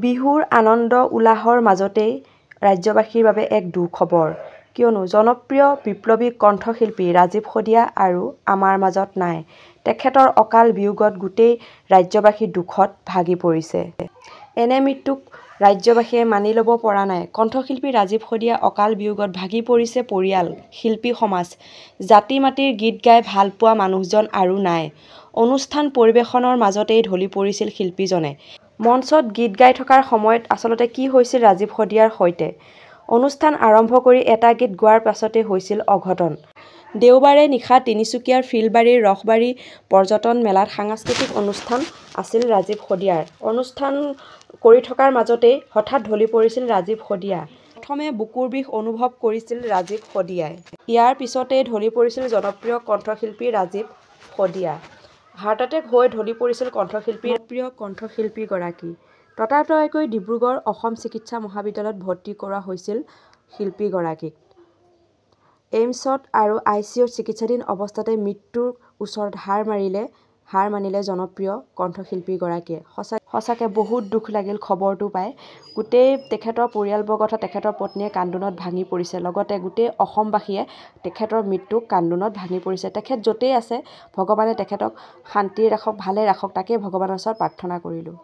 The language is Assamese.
বিহুৰ আনন্দ উলাহৰ মাজতেই ৰাজ্যবাসীৰ বাবে এক দুখবৰ, কিয়নো জনপ্ৰিয় বিপ্লৱী কণ্ঠশিল্পী ৰাজীৱ সদিয়া আৰু আমাৰ মাজত নাই। তেখেতৰ অকাল বিয়োগত গোটেই ৰাজ্যবাসী দুখত ভাগি পৰিছে। এনে মৃত্যুক ৰাজ্যবাসীয়ে মানি ল'ব পৰা নাই। কণ্ঠশিল্পী ৰাজীৱ সদিয়া অকাল বিয়োগত ভাগি পৰিছে পৰিয়াল, শিল্পী সমাজ। জাতি-মাতিৰ গীত গাই ভাল পোৱা মানুহজন আৰু নাই। অনুষ্ঠান পৰিৱেশনৰ মাজতেই ঢলি পৰিছিল শিল্পীজনে। মঞ্চত গীত গাই থকাৰ সময়ত আচলতে কি হৈছিল ৰাজীৱ সদিয়াৰ সৈতে? অনুষ্ঠান আৰম্ভ কৰি এটা গীত গোৱাৰ পাছতেই হৈছিল অঘটন। দেওবাৰে নিশা তিনিচুকীয়াৰ ফিলবাৰীৰ ৰসবাৰী পৰ্যটন মেলাত সাংস্কৃতিক অনুষ্ঠান আছিল ৰাজীৱ সদিয়াৰ। অনুষ্ঠান কৰি থকাৰ মাজতেই হঠাৎ ঢলি পৰিছিল ৰাজীৱ সদিয়া। প্ৰথমে বুকুৰ বিষ অনুভৱ কৰিছিল ৰাজীৱ সদিয়াই। ইয়াৰ পিছতেই ঢলি পৰিছিল জনপ্ৰিয় কণ্ঠশিল্পী ৰাজীৱ সদিয়া। হাৰ্ট এটেক হৈ ঢলি পৰিছিল কণ্ঠশিল্পীগৰাকী। ততাতৈয়াকৈ ডিব্ৰুগড় অসম চিকিৎসা মহাবিদ্যালয়ত ভৰ্তি কৰোৱা হৈছিল শিল্পীগৰাকীক। এইমছত আৰু ICUত চিকিৎসাধীন অৱস্থাতে মৃত্যুৰ ওচৰত হাৰ মানিলে জনপ্ৰিয় কণ্ঠশিল্পীগৰাকীয়ে। সঁচাকৈ বহুত দুখ লাগিল খবৰটো পাই। গোটেই তেখেতৰ পৰিয়ালবৰ্গ তথা তেখেতৰ পত্নীয়ে কান্দোনত ভাঙি পৰিছে। লগতে গোটেই অসমবাসীয়ে তেখেতৰ মৃত্যুক কান্দোনত ভাঙি পৰিছে। তেখেত য'তেই আছে ভগৱানে তেখেতক শান্তিৰে ৰাখক, ভালে ৰাখক, তাকেই ভগৱানৰ ওচৰত প্ৰাৰ্থনা কৰিলোঁ।